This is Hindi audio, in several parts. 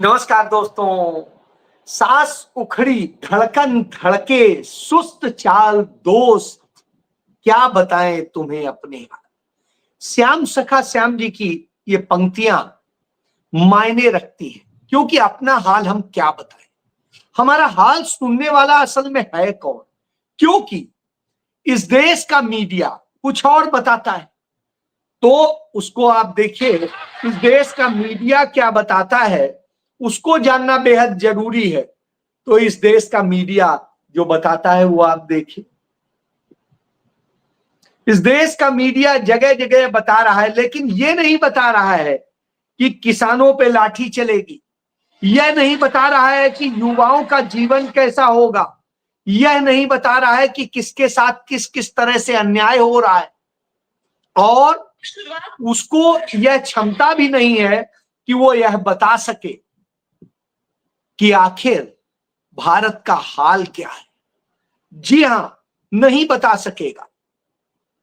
नमस्कार दोस्तों। सांस उखड़ी धड़कन धड़के सुस्त चाल दोस्त, क्या बताएं तुम्हें अपने हाल। श्याम सखा श्याम जी की ये पंक्तियां मायने रखती हैं, क्योंकि अपना हाल हम क्या बताएं। हमारा हाल सुनने वाला असल में है कौन? क्योंकि इस देश का मीडिया कुछ और बताता है, तो उसको आप देखिए, इस देश का मीडिया क्या बताता है उसको जानना बेहद जरूरी है। तो इस देश का मीडिया जो बताता है वो आप देखिए। इस देश का मीडिया जगह जगह बता रहा है, लेकिन ये नहीं बता रहा है कि किसानों पे लाठी चलेगी। यह नहीं बता रहा है कि युवाओं का जीवन कैसा होगा। यह नहीं बता रहा है कि किसके साथ किस किस तरह से अन्याय हो रहा है। और उसको यह क्षमता भी नहीं है कि वो यह बता सके कि आखिर भारत का हाल क्या है। जी हां, नहीं बता सकेगा,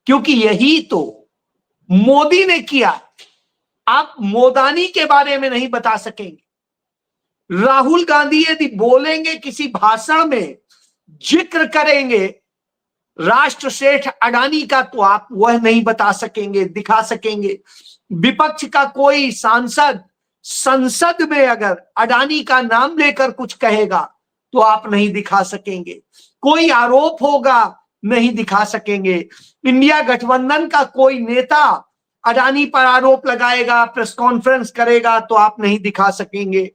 क्योंकि यही तो मोदी ने किया। आप मोदानी के बारे में नहीं बता सकेंगे। राहुल गांधी यदि बोलेंगे किसी भाषण में, जिक्र करेंगे राष्ट्र सेठ अडानी का, तो आप वह नहीं बता सकेंगे, दिखा सकेंगे। विपक्ष का कोई सांसद संसद में अगर अडानी का नाम लेकर कुछ कहेगा तो आप नहीं दिखा सकेंगे। कोई आरोप होगा, नहीं दिखा सकेंगे। इंडिया गठबंधन का कोई नेता अडानी पर आरोप लगाएगा, प्रेस कॉन्फ्रेंस करेगा, तो आप नहीं दिखा सकेंगे।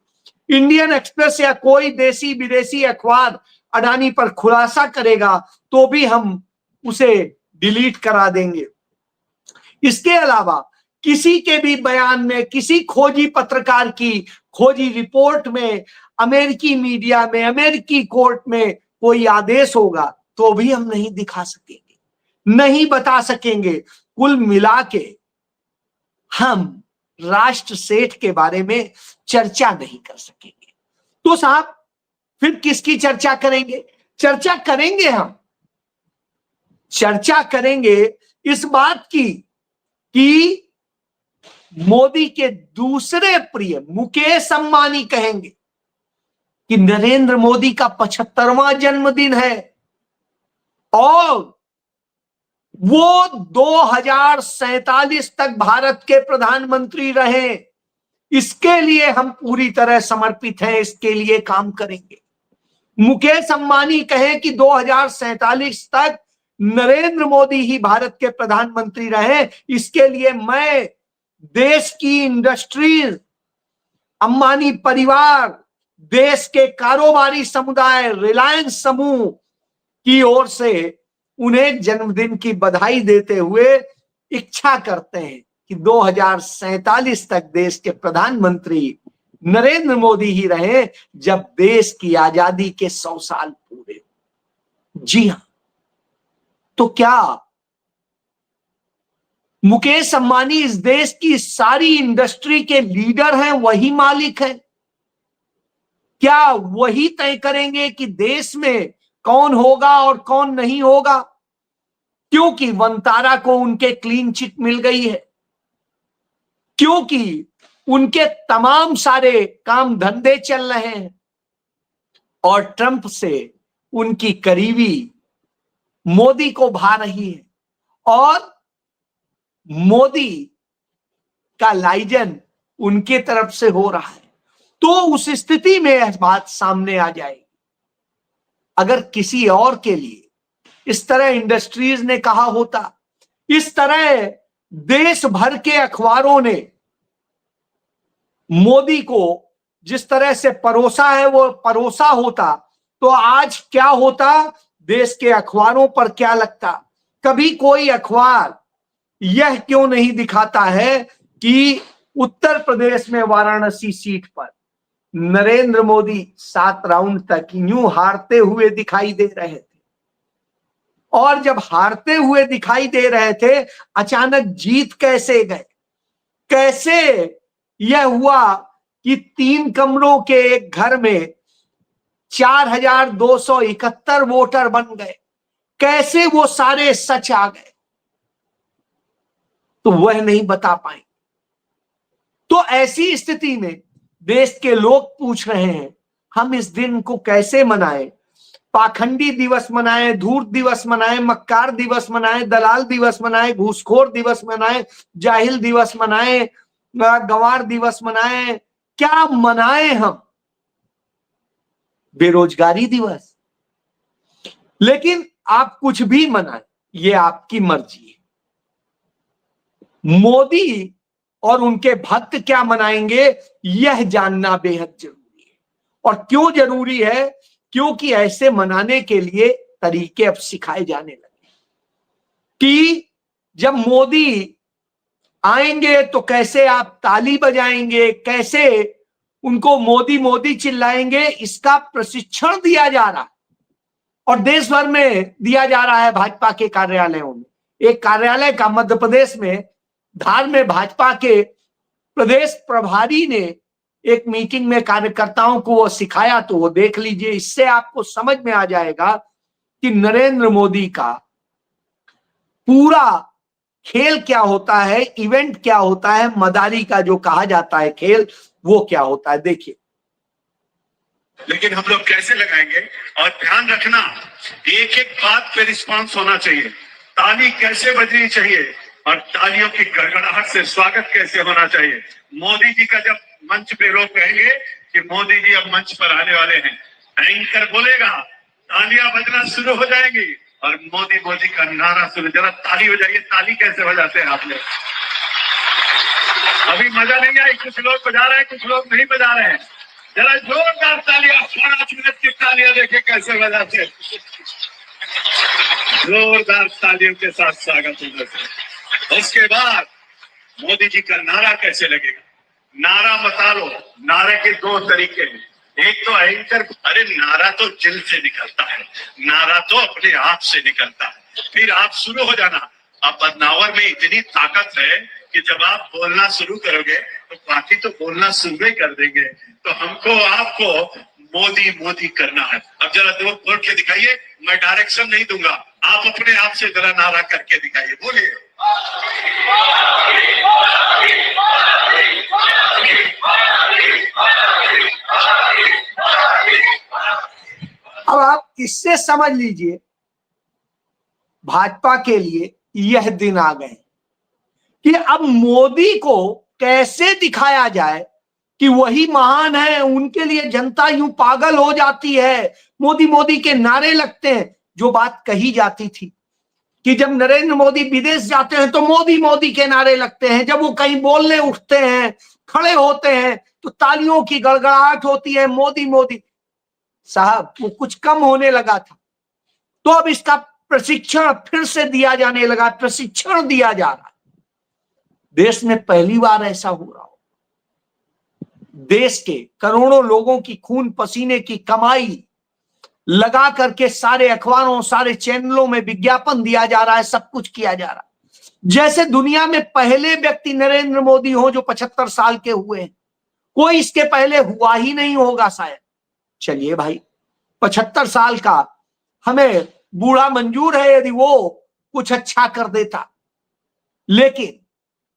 इंडियन एक्सप्रेस या कोई देसी विदेशी अखबार अडानी पर खुलासा करेगा तो भी हम उसे डिलीट करा देंगे। इसके अलावा किसी के भी बयान में, किसी खोजी पत्रकार की खोजी रिपोर्ट में, अमेरिकी मीडिया में, अमेरिकी कोर्ट में कोई आदेश होगा तो भी हम नहीं दिखा सकेंगे, नहीं बता सकेंगे। कुल मिला के हम राष्ट्र सेठ के बारे में चर्चा नहीं कर सकेंगे। तो साहब फिर किसकी चर्चा करेंगे? चर्चा करेंगे हम, चर्चा करेंगे इस बात की कि मोदी के दूसरे प्रिय मुकेश अंबानी कहेंगे कि नरेंद्र मोदी का 75वां जन्मदिन है और वो 2047 तक भारत के प्रधानमंत्री रहे। इसके लिए हम पूरी तरह समर्पित हैं, इसके लिए काम करेंगे। मुकेश अंबानी कहें कि 2047 तक नरेंद्र मोदी ही भारत के प्रधानमंत्री रहे, इसके लिए मैं देश की इंडस्ट्रीज, अंबानी परिवार, देश के कारोबारी समुदाय, रिलायंस समूह की ओर से उन्हें जन्मदिन की बधाई देते हुए इच्छा करते हैं कि 2047 तक देश के प्रधानमंत्री नरेंद्र मोदी ही रहे, जब देश की आजादी के 100 साल पूरे। जी हां, तो क्या मुकेश अंबानी इस देश की सारी इंडस्ट्री के लीडर हैं, वही मालिक हैं? क्या वही तय करेंगे कि देश में कौन होगा और कौन नहीं होगा? क्योंकि वंतारा को उनके क्लीन चिट मिल गई है, क्योंकि उनके तमाम सारे काम धंधे चल रहे हैं और ट्रंप से उनकी करीबी मोदी को भा रही है और मोदी का लाइजन उनके तरफ से हो रहा है। तो उस स्थिति में यह बात सामने आ जाएगी। अगर किसी और के लिए इस तरह इंडस्ट्रीज ने कहा होता, इस तरह देश भर के अखबारों ने मोदी को जिस तरह से परोसा है वो परोसा होता, तो आज क्या होता, देश के अखबारों पर क्या लगता? कभी कोई अखबार यह क्यों नहीं दिखाता है कि उत्तर प्रदेश में वाराणसी सीट पर नरेंद्र मोदी 7 राउंड तक यूं हारते हुए दिखाई दे रहे थे, और जब हारते हुए दिखाई दे रहे थे अचानक जीत कैसे गए? कैसे यह हुआ कि 3 कमरों के एक घर में 4271 वोटर बन गए? कैसे वो सारे सच आ गए? तो वह नहीं बता पाए। तो ऐसी स्थिति में देश के लोग पूछ रहे हैं हम इस दिन को कैसे मनाएं। पाखंडी दिवस मनाएं, धूर्त दिवस मनाएं, मक्कार दिवस मनाएं, दलाल दिवस मनाएं, घूसखोर दिवस मनाएं, जाहिल दिवस मनाएं, गंवार दिवस मनाएं, क्या मनाएं हम? बेरोजगारी दिवस। लेकिन आप कुछ भी मनाएं, ये आपकी मर्जी है। मोदी और उनके भक्त क्या मनाएंगे, यह जानना बेहद जरूरी है। और क्यों जरूरी है? क्योंकि ऐसे मनाने के लिए तरीके अब सिखाए जाने लगे कि जब मोदी आएंगे तो कैसे आप ताली बजाएंगे, कैसे उनको मोदी मोदी चिल्लाएंगे, इसका प्रशिक्षण दिया जा रहा है और देश भर में दिया जा रहा है भाजपा के कार्यालयों में। एक कार्यालय का मध्य प्रदेश में धार में भाजपा के प्रदेश प्रभारी ने एक मीटिंग में कार्यकर्ताओं को वो सिखाया, तो वो देख लीजिए। इससे आपको समझ में आ जाएगा कि नरेंद्र मोदी का पूरा खेल क्या होता है, इवेंट क्या होता है, मदारी का जो कहा जाता है खेल, वो क्या होता है। देखिए, लेकिन हम लोग कैसे लगाएंगे? और ध्यान रखना, एक एक बात पे रिस्पांस होना चाहिए। ताली कैसे बजनी चाहिए और तालियों की गड़गड़ाहट से स्वागत कैसे होना चाहिए। मोदी जी का जब मंच पे लोग कहेंगे कि मोदी जी अब मंच पर आने वाले हैं, एंकर बोलेगा, तालियां बजना शुरू हो जाएंगी और मोदी मोदी का नारा शुरू। जरा ताली बजाइए। ताली कैसे बजाते हैं आपने? अभी मजा नहीं आई। कुछ लोग बजा रहे हैं, कुछ लोग नहीं बजा रहे हैं। जरा जोरदार तालियां, 5 मिनट की तालियां देखे कैसे बजाते हैं। जोरदार तालियों के साथ स्वागत है। उसके बाद मोदी जी का नारा कैसे लगेगा? नारा बता लो। नारे के 2 तरीके हैं। एक तो एंकर, अरे नारा तो दिल से निकलता है, नारा तो अपने आप से निकलता है। फिर आप शुरू हो जाना। अब बदनावर में इतनी ताकत है कि जब आप बोलना शुरू करोगे तो बाकी तो बोलना शुरू ही कर देंगे। तो हमको आपको मोदी मोदी करना है। अब जरा दो बोल के दिखाइए। मैं डायरेक्शन नहीं दूंगा, आप अपने आप से जरा नारा करके दिखाइए। बोलिए। अब आप इससे समझ लीजिए भाजपा के लिए यह दिन आ गए कि अब मोदी को कैसे दिखाया जाए कि वही महान है। उनके लिए जनता यूं पागल हो जाती है, मोदी मोदी के नारे लगते हैं। जो बात कही जाती थी कि जब नरेंद्र मोदी विदेश जाते हैं तो मोदी मोदी के नारे लगते हैं, जब वो कहीं बोलने उठते हैं, खड़े होते हैं तो तालियों की गड़गड़ाहट होती है, मोदी मोदी। साहब, वो कुछ कम होने लगा था, तो अब इसका प्रशिक्षण फिर से दिया जाने लगा, प्रशिक्षण दिया जा रहा है। देश में पहली बार ऐसा हो रहा हो। देश के करोड़ों लोगों की खून पसीने की कमाई लगा करके सारे अखबारों, सारे चैनलों में विज्ञापन दिया जा रहा है, सब कुछ किया जा रहा है। जैसे दुनिया में पहले व्यक्ति नरेंद्र मोदी हो जो 75 साल के हुए हैं। कोई इसके पहले हुआ ही नहीं होगा शायद। चलिए भाई, 75 साल का हमें बूढ़ा मंजूर है यदि वो कुछ अच्छा कर देता। लेकिन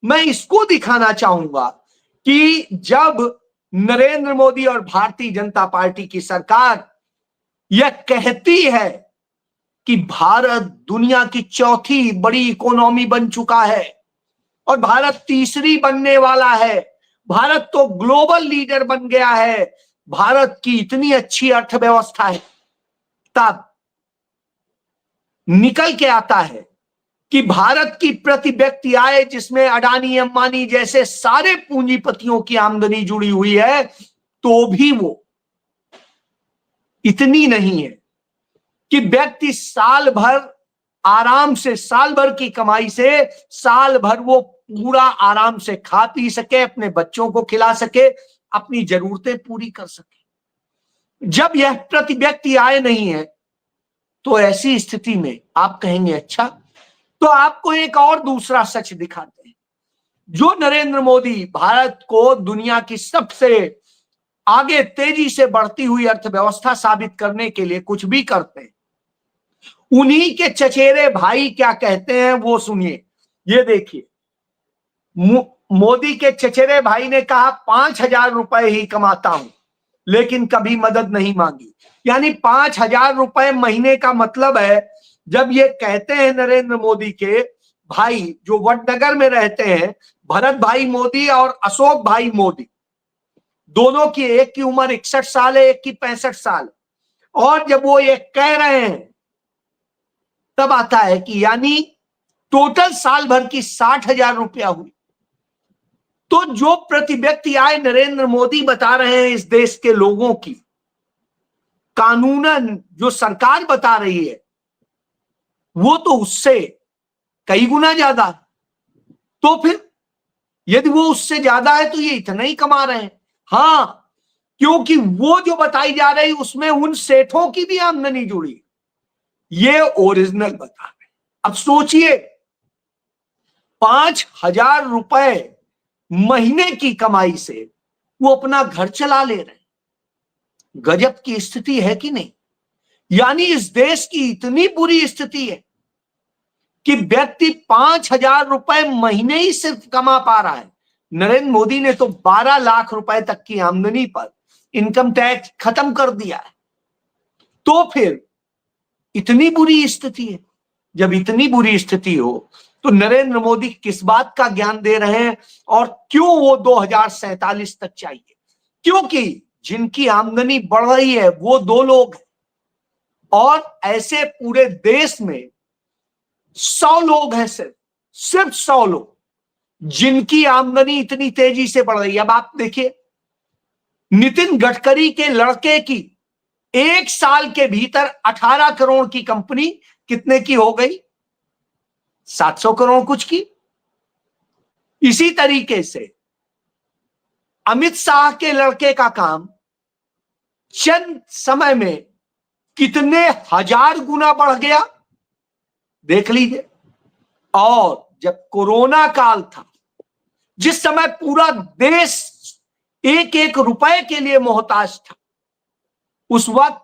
मैं इसको दिखाना चाहूंगा कि जब नरेंद्र मोदी और भारतीय जनता पार्टी की सरकार यह कहती है कि भारत दुनिया की 4थी बड़ी इकोनॉमी बन चुका है और भारत 3री बनने वाला है, भारत तो ग्लोबल लीडर बन गया है, भारत की इतनी अच्छी अर्थव्यवस्था है, तब निकल के आता है कि भारत की प्रति व्यक्ति आय जिसमें अडानी अंबानी जैसे सारे पूंजीपतियों की आमदनी जुड़ी हुई है, तो भी वो इतनी नहीं है कि व्यक्ति साल भर आराम से, साल भर की कमाई से साल भर वो पूरा आराम से खा पी सके, अपने बच्चों को खिला सके, अपनी जरूरतें पूरी कर सके। जब यह प्रति व्यक्ति आय नहीं है तो ऐसी स्थिति में आप कहेंगे अच्छा, तो आपको एक और दूसरा सच दिखाते हैं। जो नरेंद्र मोदी भारत को दुनिया की सबसे आगे तेजी से बढ़ती हुई अर्थव्यवस्था साबित करने के लिए कुछ भी करते हैं, उन्हीं के चचेरे भाई क्या कहते हैं वो सुनिए। ये देखिए, मोदी के चचेरे भाई ने कहा 5,000 रुपए ही कमाता हूं, लेकिन कभी मदद नहीं मांगी। यानी 5,000 रुपए महीने का मतलब है, जब ये कहते हैं नरेंद्र मोदी के भाई जो वडनगर में रहते हैं, भरत भाई मोदी और अशोक भाई मोदी, दोनों की, एक की उम्र 61 साल है, एक की 65 साल, और जब वो ये कह रहे हैं तब आता है कि यानी टोटल साल भर की 60,000 रुपया हुई। तो जो प्रति व्यक्ति आय नरेंद्र मोदी बता रहे हैं इस देश के लोगों की, कानूनन जो सरकार बता रही है, वो तो उससे कई गुना ज्यादा है। तो फिर यदि वो उससे ज्यादा है तो ये इतना ही कमा रहे हैं। हां, क्योंकि वो जो बताई जा रही उसमें उन सेठों की भी आमदनी जुड़ी, ये ओरिजिनल बता रहे। अब सोचिए, 5,000 रुपए महीने की कमाई से वो अपना घर चला ले रहे हैं। गजब की स्थिति है कि नहीं? यानी इस देश की इतनी बुरी स्थिति है कि व्यक्ति 5,000 रुपए महीने ही सिर्फ कमा पा रहा है। नरेंद्र मोदी ने तो 12 लाख रुपए तक की आमदनी पर इनकम टैक्स खत्म कर दिया है। तो फिर इतनी बुरी स्थिति है। जब इतनी बुरी स्थिति हो तो नरेंद्र मोदी किस बात का ज्ञान दे रहे हैं, और क्यों वो 2047 तक चाहिए? क्योंकि जिनकी आमदनी बढ़ रही है वो दो लोग हैं, और ऐसे पूरे देश में 100 लोग हैं, सिर्फ 100 लोग जिनकी आमदनी इतनी तेजी से बढ़ रही है। अब आप देखिए, नितिन गडकरी के लड़के की 1 साल के भीतर 18 करोड़ की कंपनी कितने की हो गई? 700 करोड़ कुछ की। इसी तरीके से अमित शाह के लड़के का काम चंद समय में कितने हजार गुना बढ़ गया, देख लीजिए। और जब कोरोना काल था, जिस समय पूरा देश एक एक रुपए के लिए मोहताज था, उस वक्त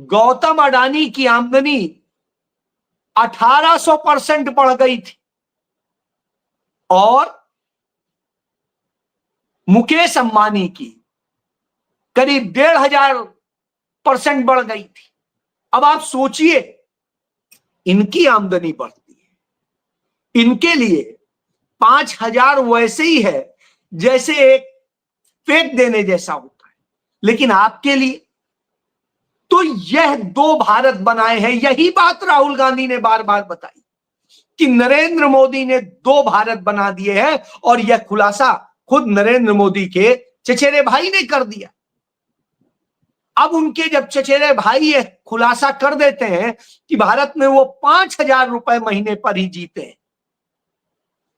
गौतम अडानी की आमदनी 1800% बढ़ गई थी, और मुकेश अंबानी की करीब 1,500% बढ़ गई थी। अब आप सोचिए, इनकी आमदनी बढ़ती है, इनके लिए 5,000 वैसे ही है जैसे एक फेंक देने जैसा होता है, लेकिन आपके लिए तो यह 2 भारत बनाए हैं। यही बात राहुल गांधी ने बार बार बताई कि नरेंद्र मोदी ने 2 भारत बना दिए हैं, और यह खुलासा खुद नरेंद्र मोदी के चचेरे भाई ने कर दिया। अब उनके जब चचेरे भाई ये खुलासा कर देते हैं कि भारत में वो 5,000 रुपए महीने पर ही जीते हैं,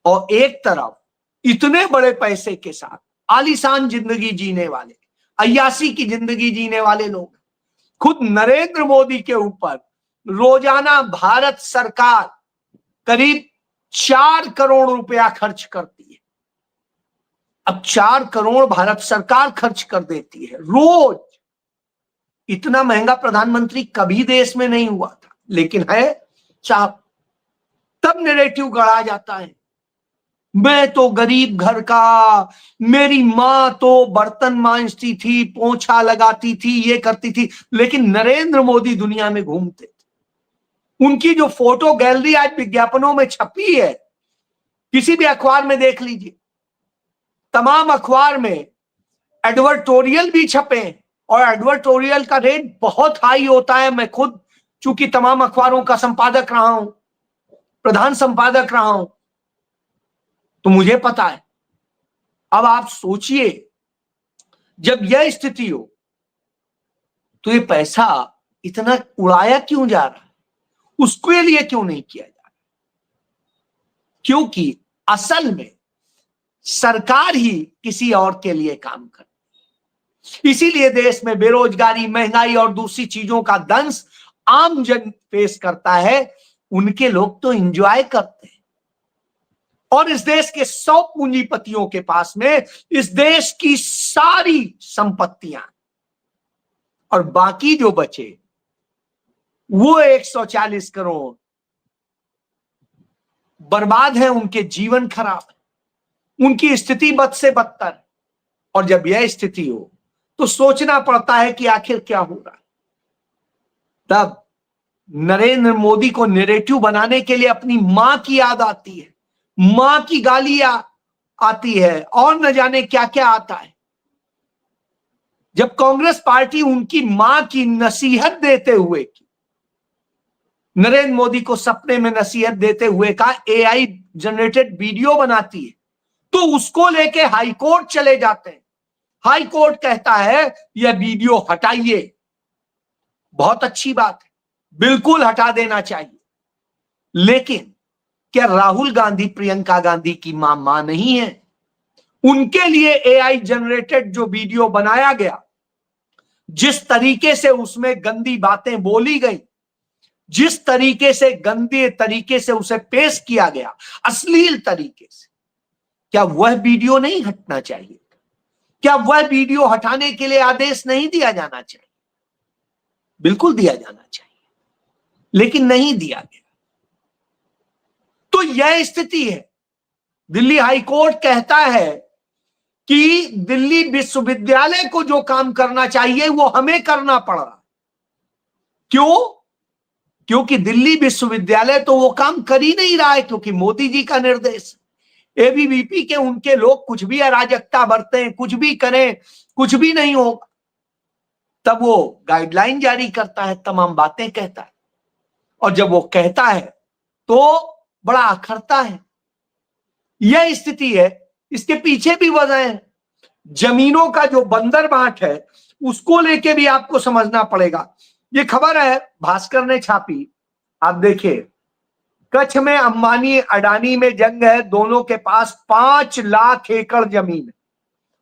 और एक तरफ इतने बड़े पैसे के साथ आलीशान जिंदगी जीने वाले, अय्याशी की जिंदगी जीने वाले लोग, खुद नरेंद्र मोदी के ऊपर रोजाना भारत सरकार करीब 4 करोड़ रुपया खर्च करती है। अब 4 करोड़ भारत सरकार खर्च कर देती है रोज। इतना महंगा प्रधानमंत्री कभी देश में नहीं हुआ था, लेकिन है चाप। तब नैरेटिव गढ़ा जाता है, मैं तो गरीब घर का, मेरी मां तो बर्तन मांजती थी, पोंछा लगाती थी, ये करती थी, लेकिन नरेंद्र मोदी दुनिया में घूमते थे। उनकी जो फोटो गैलरी आज विज्ञापनों में छपी है, किसी भी अखबार में देख लीजिए, तमाम अखबार में एडवर्टोरियल भी छपे, और एडवर्टोरियल का रेट बहुत हाई होता है। मैं खुद चूंकि तमाम अखबारों का संपादक रहा हूं, प्रधान संपादक रहा हूं, तो मुझे पता है। अब आप सोचिए, जब यह स्थिति हो तो ये पैसा इतना उड़ाया क्यों जा रहा है, उसके लिए क्यों नहीं किया जा रहा? क्योंकि असल में सरकार ही किसी और के लिए काम करती है। इसीलिए देश में बेरोजगारी, महंगाई और दूसरी चीजों का दंश आम जन फेस करता है। उनके लोग तो एंजॉय करते हैं, और इस देश के 100 पूंजीपतियों के पास में इस देश की सारी संपत्तियां, और बाकी जो बचे वो 140 करोड़ बर्बाद है, उनके जीवन खराब है। उनकी स्थिति बद से बदतर। और जब यह स्थिति हो तो सोचना पड़ता है कि आखिर क्या हो रहा है। तब नरेंद्र मोदी को नैरेटिव बनाने के लिए अपनी मां की याद आती है, मां की गाली आती है, और न जाने क्या क्या आता है। जब कांग्रेस पार्टी उनकी मां की नसीहत देते हुए की, नरेंद्र मोदी को सपने में नसीहत देते हुए का एआई जनरेटेड वीडियो बनाती है, तो उसको लेके हाई कोर्ट चले जाते हैं। हाई कोर्ट कहता है यह वीडियो हटाइए। बहुत अच्छी बात है, बिल्कुल हटा देना चाहिए। लेकिन क्या राहुल गांधी प्रियंका गांधी की मां नहीं है? उनके लिए एआई जनरेटेड जो वीडियो बनाया गया, जिस तरीके से उसमें गंदी बातें बोली गई, जिस तरीके से गंदे तरीके से उसे पेश किया गया, अश्लील तरीके से, क्या वह वीडियो नहीं हटना चाहिए? क्या वह वीडियो हटाने के लिए आदेश नहीं दिया जाना चाहिए? बिल्कुल दिया जाना चाहिए, लेकिन नहीं दिया गया। तो यह स्थिति है। दिल्ली हाई कोर्ट कहता है कि दिल्ली विश्वविद्यालय को जो काम करना चाहिए वो हमें करना पड़ रहा। क्यों? क्योंकि दिल्ली विश्वविद्यालय तो वो काम कर ही नहीं रहा है, क्योंकि मोदी जी का निर्देश। एबीवीपी के उनके लोग कुछ भी अराजकता बरतें, कुछ भी करें, कुछ भी नहीं होगा। तब वो गाइडलाइन जारी करता है, तमाम बातें कहता है, और जब वो कहता है तो बड़ा अखरता है। यह स्थिति है। इसके पीछे भी वजह है। जमीनों का जो बंदर बांट है उसको लेके भी आपको समझना पड़ेगा। ये खबर है भास्कर ने छापी, आप देखिए। कच्छ में अंबानी अडानी में जंग है। दोनों के पास 5 लाख एकड़ जमीन है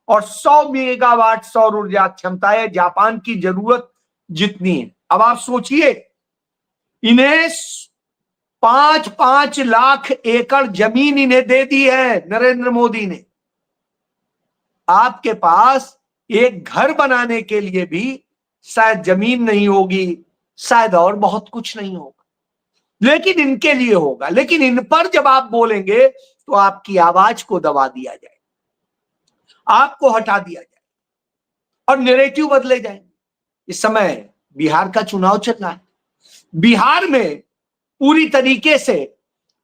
और 100 मेगावाट सौर ऊर्जा क्षमता है, जापान की जरूरत जितनी है। अब आप सोचिए, इन्हें 5-5 लाख एकड़ जमीन इन्हें दे दी है नरेंद्र मोदी ने। आपके पास एक घर बनाने के लिए भी शायद जमीन नहीं होगी, शायद और बहुत कुछ नहीं होगा, लेकिन इनके लिए होगा। लेकिन इन पर जब आप बोलेंगे तो आपकी आवाज को दबा दिया जाए, आपको हटा दिया जाए और नैरेटिव बदले जाएंगे। इस समय बिहार का चुनाव चल रहा है। बिहार में पूरी तरीके से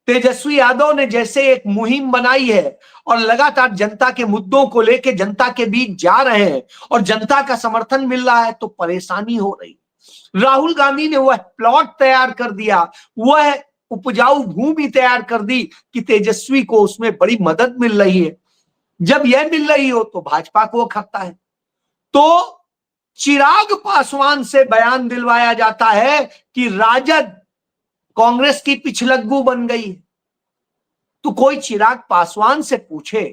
तेजस्वी यादव ने जैसे एक मुहिम बनाई है और लगातार जनता के मुद्दों को लेकर जनता के बीच जा रहे हैं और जनता का समर्थन मिल रहा है, तो परेशानी हो रही। राहुल गांधी ने वह प्लॉट तैयार कर दिया, वह उपजाऊ भूमि तैयार कर दी कि तेजस्वी को उसमें बड़ी मदद मिल रही है। जब यह मिल रही हो तो भाजपा को खतरा है। तो चिराग पासवान से बयान दिलवाया जाता है कि राजद कांग्रेस की पिछलग्गू बन गई। तो कोई चिराग पासवान से पूछे,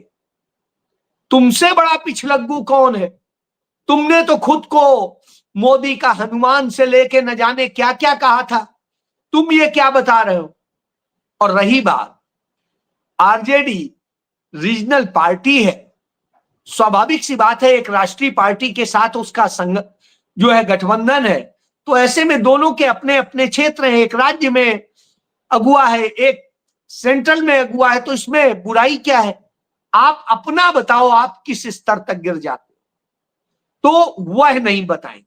तुमसे बड़ा पिछलग्गू कौन है? तुमने तो खुद को मोदी का हनुमान से लेके न जाने क्या क्या कहा था, तुम ये क्या बता रहे हो? और रही बात, आरजेडी रीजनल पार्टी है, स्वाभाविक सी बात है, एक राष्ट्रीय पार्टी के साथ उसका संग जो है गठबंधन है, तो ऐसे में दोनों के अपने अपने क्षेत्र हैं। एक राज्य में अगुआ है, एक सेंट्रल में अगुआ है, तो इसमें बुराई क्या है? आप अपना बताओ, आप किस स्तर तक गिर जाते हो? तो वह नहीं बताएंगे।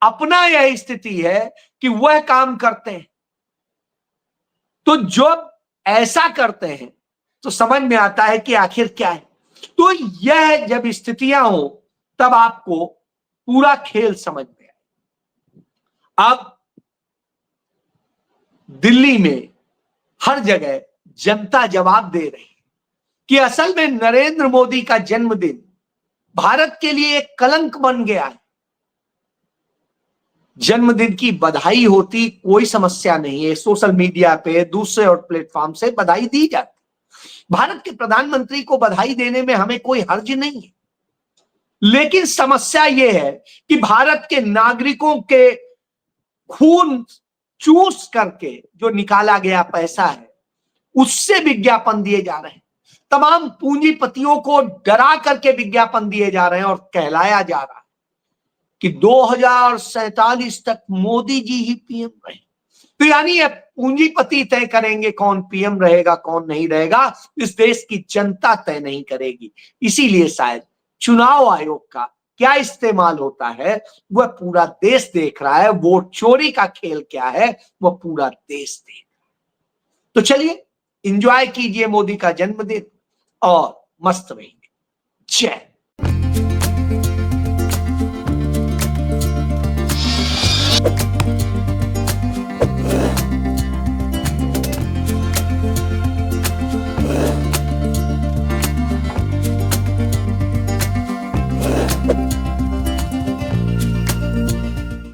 अपना यह स्थिति है कि वह काम करते हैं। तो जब ऐसा करते हैं तो समझ में आता है कि आखिर क्या है। तो यह जब स्थितियां हो तब आपको पूरा खेल समझ में आए। अब दिल्ली में हर जगह जनता जवाब दे रही है कि असल में नरेंद्र मोदी का जन्मदिन भारत के लिए एक कलंक बन गया है। जन्मदिन की बधाई होती, कोई समस्या नहीं है, सोशल मीडिया पे दूसरे और प्लेटफॉर्म से बधाई दी जाती। भारत के प्रधानमंत्री को बधाई देने में हमें कोई हर्ज नहीं है। लेकिन समस्या यह है कि भारत के नागरिकों के खून चूस करके जो निकाला गया पैसा है उससे विज्ञापन दिए जा रहे हैं। तमाम पूंजीपतियों को डरा करके विज्ञापन दिए जा रहे हैं और कहलाया जा रहा है कि 2047 तक मोदी जी ही पीएम रहे। तो यानी ये पूंजीपति तय करेंगे कौन पीएम रहेगा कौन नहीं रहेगा, इस देश की जनता तय नहीं करेगी। इसीलिए शायद चुनाव आयोग का क्या इस्तेमाल होता है वह पूरा देश देख रहा है, वोट चोरी का खेल क्या है वह पूरा देश देख। तो चलिए एंजॉय कीजिए मोदी का जन्मदिन और मस्त रहिए। जय